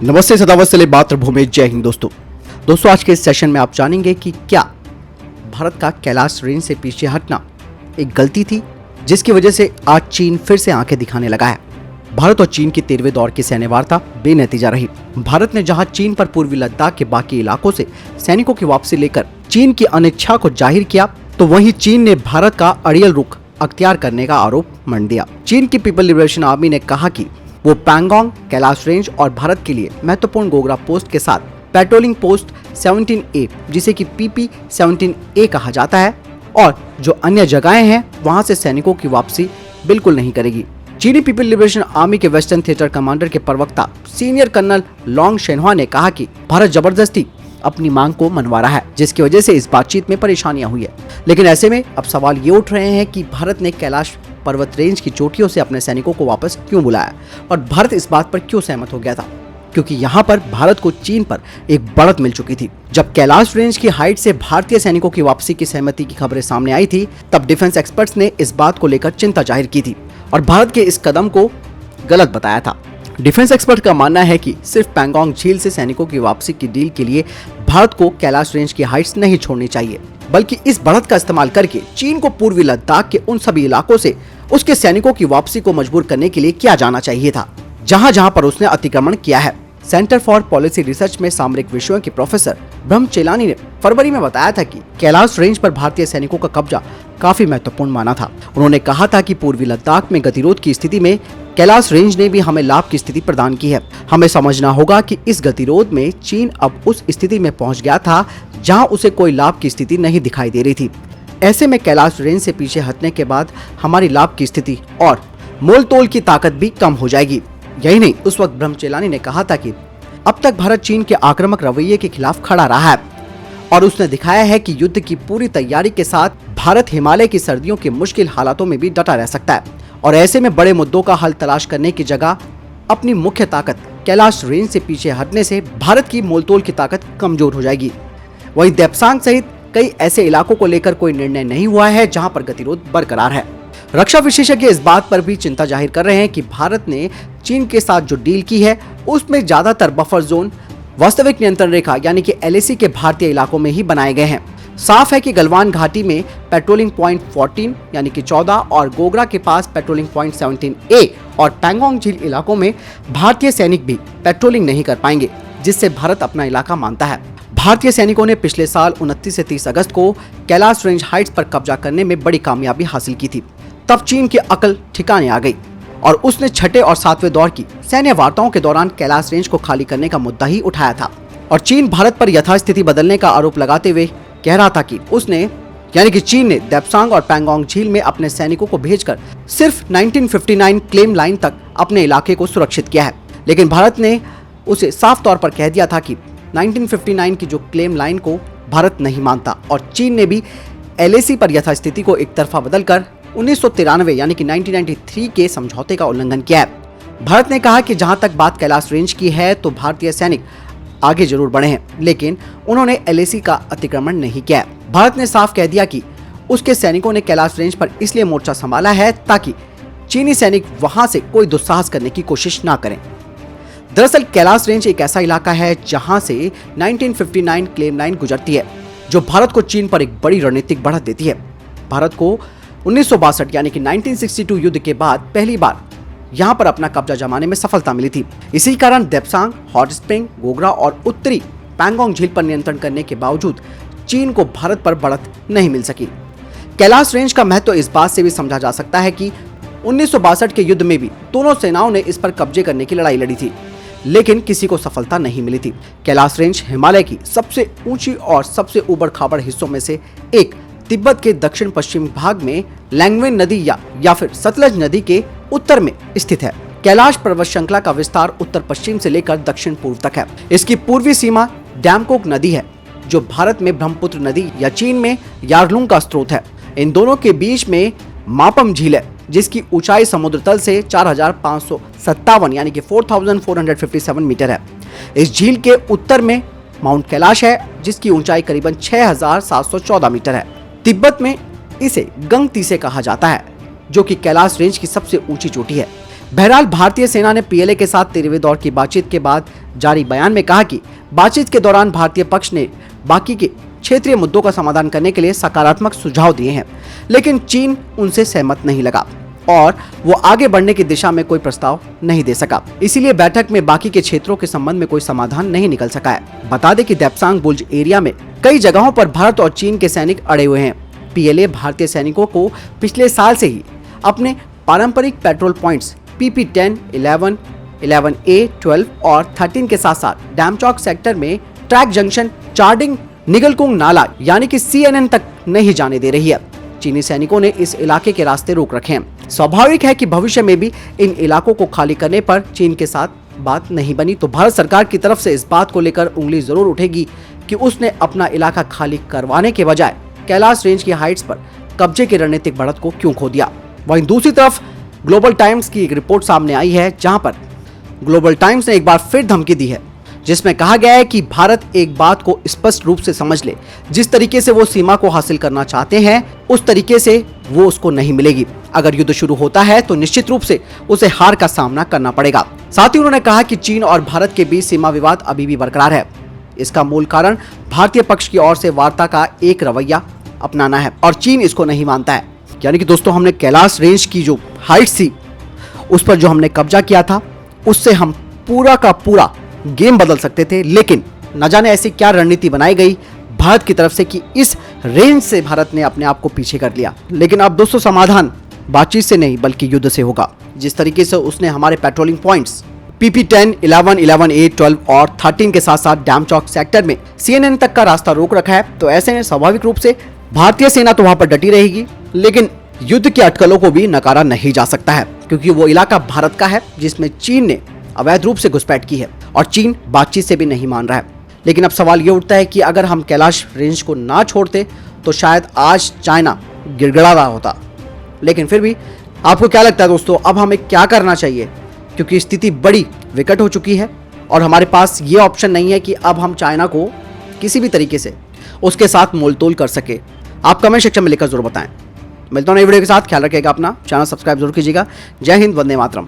नमस्ते, सदावत्सले मातृभूमि, जय हिंद। दोस्तों आज के इस सेशन में आप जानेंगे कि क्या भारत का कैलाश रेंज से पीछे हटना एक गलती थी जिसकी वजह से आज चीन फिर से आंखें दिखाने लगा है। भारत और चीन की 13वें दौर की सैन्य वार्ता बेनतीजा रही। भारत ने जहां चीन पर पूर्वी लद्दाख के बाकी इलाकों से सैनिकों की वापसी लेकर चीन की अनिच्छा को जाहिर किया, तो वहीं चीन ने भारत का अड़ियल रुख अख्तियार करने का आरोप मंड दिया। चीन की पीपल लिबरेशन आर्मी ने कहा कि वो पैंगोंग, कैलाश रेंज और भारत के लिए महत्वपूर्ण गोगरा पोस्ट के साथ पेट्रोलिंग पोस्ट 17A, जिसे कि PP-17A कहा जाता है, और जो अन्य जगहें हैं वहां से सैनिकों की वापसी बिल्कुल नहीं करेगी। चीनी पीपल लिबरेशन आर्मी के वेस्टर्न थिएटर कमांडर के प्रवक्ता सीनियर कर्नल लॉन्ग शेनहुआ ने कहा कि भारत जबरदस्ती अपनी मांग को मनवा रहा है, जिसकी वजह से इस बातचीत में परेशानियां हुई है। लेकिन ऐसे में अब सवाल ये उठ रहे हैं कि भारत ने कैलाश पर्वत रेंज की चोटियों से अपने सैनिकों को वापस क्यों बुलाया और भारत इस बात पर क्यों सहमत हो गया था, क्योंकि यहाँ पर भारत को चीन पर एक बढ़त मिल चुकी थी। जब कैलाश रेंज की हाइट से भारतीय सैनिकों की वापसी की सहमति की खबरें सामने आई थी, तब डिफेंस एक्सपर्ट्स ने इस बात को लेकर चिंता जाहिर की थी और भारत के इस कदम को गलत बताया था। डिफेंस एक्सपर्ट का मानना है कि सिर्फ पैंगोंग झील से सैनिकों की वापसी की डील के लिए भारत को कैलाश रेंज की हाइट्स नहीं छोड़नी चाहिए, बल्कि इस बढ़त का इस्तेमाल करके चीन को पूर्वी लद्दाख के उन सभी इलाकों से उसके सैनिकों की वापसी को मजबूर करने के लिए किया जाना चाहिए था जहां जहां पर उसने अतिक्रमण किया है। सेंटर फॉर पॉलिसी रिसर्च में सामरिक विषयों के प्रोफेसर ब्रह्मचेलानी ने फरवरी में बताया था कि कैलाश रेंज पर भारतीय सैनिकों का कब्जा काफी महत्वपूर्ण माना था। उन्होंने कहा था कि पूर्वी लद्दाख में गतिरोध की स्थिति में कैलाश रेंज ने भी हमें लाभ की स्थिति प्रदान की है। हमें समझना होगा कि इस गतिरोध में चीन अब उस स्थिति में पहुंच गया था जहां उसे कोई लाभ की स्थिति नहीं दिखाई दे रही थी। ऐसे में कैलाश रेंज से पीछे हटने के बाद हमारी लाभ की स्थिति और मोल तोल की ताकत भी कम हो जाएगी। यही नहीं, उस वक्त ब्रह्मचेलानी ने कहा था कि अब तक भारत चीन के आक्रामक रवैये के खिलाफ खड़ा रहा है और उसने दिखाया है कि युद्ध की पूरी तैयारी के साथ भारत हिमालय की सर्दियों के मुश्किल हालातों में भी डटा रह सकता है। और ऐसे में बड़े मुद्दों का हल तलाश करने की जगह अपनी मुख्य ताकत कैलाश रेंज से पीछे हटने से भारत की मोलतोल की ताकत कमजोर हो जाएगी। वहीं देप्सांग सहित कई ऐसे इलाकों को लेकर कोई निर्णय नहीं हुआ है जहां पर गतिरोध बरकरार है। रक्षा विशेषज्ञ इस बात पर भी चिंता जाहिर कर रहे हैं कि भारत ने चीन के साथ जो डील की है उसमें ज्यादातर बफर जोन, वास्तविक नियंत्रण रेखा यानी कि LAC के भारतीय इलाकों में ही बनाए गए हैं। साफ है कि गलवान घाटी में पेट्रोलिंग पॉइंट 14 यानी कि 14 और गोगरा के पास पेट्रोलिंग पॉइंट 17A और पैंगोंग झील इलाकों में भारतीय सैनिक भी पेट्रोलिंग नहीं कर पाएंगे, जिससे भारत अपना इलाका मानता है। भारतीय सैनिकों ने पिछले साल 29 से 30 अगस्त को कैलाश रेंज हाइट्स पर कब्जा करने में बड़ी कामयाबी हासिल की थी। तब चीन की अकल ठिकाने आ गई और उसने छठे और 7वें दौर की सैन्य वार्ताओं के दौरान कैलाश रेंज को खाली करने का मुद्दा ही उठाया था। और चीन भारत पर यथास्थिति बदलने का आरोप लगाते हुए कह रहा था कि उसने यानी कि चीन ने देप्सांग और पैंगोंग झील में अपने सैनिकों को भेजकर सिर्फ 1959 क्लेम लाइन तक अपने इलाके को सुरक्षित किया है। लेकिन भारत ने उसे साफ तौर पर कह दिया था कि 1959 की जो क्लेम लाइन को भारत नहीं मानता और चीन ने भी LAC पर यथास्थिति को एक तरफा बदलकर 1993 यानी कि 1993 के समझौते का उल्लंघन किया है। भारत ने कहा कि जहां तक बात कैलाश रेंज की है तो भारतीय सैनिक आगे जरूर बढ़े हैं, लेकिन उन्होंने LAC का अतिक्रमण नहीं किया है। भारत ने साफ कह दिया कि उसके सैनिकों ने कैलाश रेंज पर इसलिए मोर्चा संभाला है ताकि चीनी सैनिक वहां से कोई दुस्साहस करने की कोशिश ना करें। दरअसल कैलाश रेंज एक ऐसा इलाका है जहां से 1959 क्लेम लाइन गुजरती है, जो भारत को चीन पर एक बड़ी रणनीतिक बढ़त देती है। भारत को 1962 यानी कि 1962 युद्ध के बाद पहली बार यहां पर अपना कब्जा जमाने में सफलता मिली थी। इसी कारण देप्सांग, हॉट स्प्रिंग, गोगरा और उत्तरी पैंगोंग झील पर नियंत्रण करने के बावजूद चीन को भारत पर बढ़त नहीं मिल सकी। कैलाश रेंज का महत्व इस बात से भी समझा जा सकता है कि 1962 के युद्ध में भी दोनों सेनाओं ने इस पर कब्जे करने की लड़ाई लड़ी थी, लेकिन किसी को सफलता नहीं मिली थी। कैलाश रेंज हिमालय की सबसे ऊंची और सबसे उबड़ खाबड़ हिस्सों में से एक तिब्बत के दक्षिण पश्चिम भाग में लैंगवेन नदी या फिर सतलज नदी के उत्तर में स्थित है। कैलाश पर्वत श्रृंखला का विस्तार उत्तर पश्चिम से लेकर दक्षिण पूर्व तक है। इसकी पूर्वी सीमा डैमकोक नदी है, जो भारत में ब्रह्मपुत्र नदी या चीन में यारलुंग का स्रोत है। इन दोनों के बीच में मापम झील है, जिसकी ऊंचाई समुद्र तल से 4557 यानी कि 4457 मीटर है। इस झील के उत्तर में माउंट कैलाश है, जिसकी ऊंचाई करीबन 6714 मीटर है। तिब्बत में इसे गंगतीसे कहा जाता है, जो कि कैलाश रेंज की सबसे ऊंची चोटी है। बहरहाल भारतीय सेना ने पीएलए के साथ 13वें दौर की बातचीत के बाद जारी बयान में कहा कि बातचीत के दौरान भारतीय पक्ष ने बाकी के क्षेत्रीय मुद्दों का समाधान करने के लिए सकारात्मक सुझाव दिए हैं, लेकिन चीन उनसे सहमत नहीं लगा और वो आगे बढ़ने की दिशा में कोई प्रस्ताव नहीं दे सका। इसीलिए बैठक में बाकी के क्षेत्रों के संबंध में कोई समाधान नहीं निकल सका है। बता दें कि देप्सांग बुर्ज एरिया में कई जगहों पर भारत और चीन के सैनिक अड़े हुए हैं। पीएलए भारतीय सैनिकों को पिछले साल से ही अपने पारंपरिक पेट्रोल पॉइंट्स PP10, 11, 11A, 12 और 13 के साथ साथ डैमचौक सेक्टर में ट्रैक जंक्शन, चार्डिंग, निगलकुंग नाला यानी कि CNN तक नहीं जाने दे रही है। चीनी सैनिकों ने इस इलाके के रास्ते रोक रखे हैं। स्वाभाविक है कि भविष्य में भी इन इलाकों को खाली करने पर चीन के साथ बात नहीं बनी तो भारत सरकार की तरफ से इस बात को लेकर उंगली जरूर उठेगी कि उसने अपना इलाका खाली करवाने के बजाय कैलाश रेंज की हाइट्स पर कब्जे की रणनीतिक बढ़त को क्यों खो दिया। वहीं दूसरी तरफ ग्लोबल टाइम्स की एक रिपोर्ट सामने आई है, जहां पर ग्लोबल टाइम्स ने एक बार फिर धमकी दी है, जिसमें कहा गया है कि भारत एक बात को स्पष्ट रूप से समझ ले, जिस तरीके से वो सीमा को हासिल करना चाहते हैं उस तरीके से वो उसको नहीं मिलेगी। अगर युद्ध शुरू होता है तो निश्चित रूप से उसे हार का सामना करना पड़ेगा। साथ ही उन्होंने कहा कि चीन और भारत के बीच सीमा विवाद अभी भी बरकरार है। इसका मूल कारण भारतीय पक्ष की ओर से वार्ता का एक रवैया अपनाना है और चीन इसको नहीं मानता है। यानी कि दोस्तों, हमने कैलाश रेंज की जो हाइट थी उस पर जो हमने कब्जा किया था उससे हम पूरा का पूरा गेम बदल सकते थे, लेकिन न जाने ऐसी क्या रणनीति बनाई गई भारत की तरफ से कि इस रेंज से भारत ने अपने आप को पीछे कर लिया। लेकिन अब दोस्तों, समाधान बातचीत से नहीं बल्कि युद्ध से होगा। जिस तरीके से उसने हमारे पेट्रोलिंग पॉइंट्स PP10, 11, 11A, 12 और 13 के साथ साथ डैमचौक सेक्टर में CNN तक का रास्ता रोक रखा है, तो ऐसे में स्वाभाविक रूप से भारतीय सेना तो वहां पर डटी रहेगी, लेकिन युद्ध की अटकलों को भी नकारा नहीं जा सकता है, क्योंकि वो इलाका भारत का है जिसमें चीन ने अवैध रूप से घुसपैठ की है और चीन बातचीत से भी नहीं मान रहा है। लेकिन अब सवाल ये उठता है कि अगर हम कैलाश रेंज को ना छोड़ते तो शायद आज चाइना गिड़गिड़ा रहा होता। लेकिन फिर भी आपको क्या लगता है दोस्तों, अब हमें क्या करना चाहिए? क्योंकि स्थिति बड़ी विकट हो चुकी है और हमारे पास ये ऑप्शन नहीं है कि अब हम चाइना को किसी भी तरीके से उसके साथ मोलतोल कर सके। आप कमेंट सेक्शन में लिखकर जरूर बताएं। मिलता हूं नई वीडियो के साथ, ख्याल रखिएगा अपना, चैनल सब्सक्राइब जरूर कीजिएगा। जय हिंद, वंदे मातरम।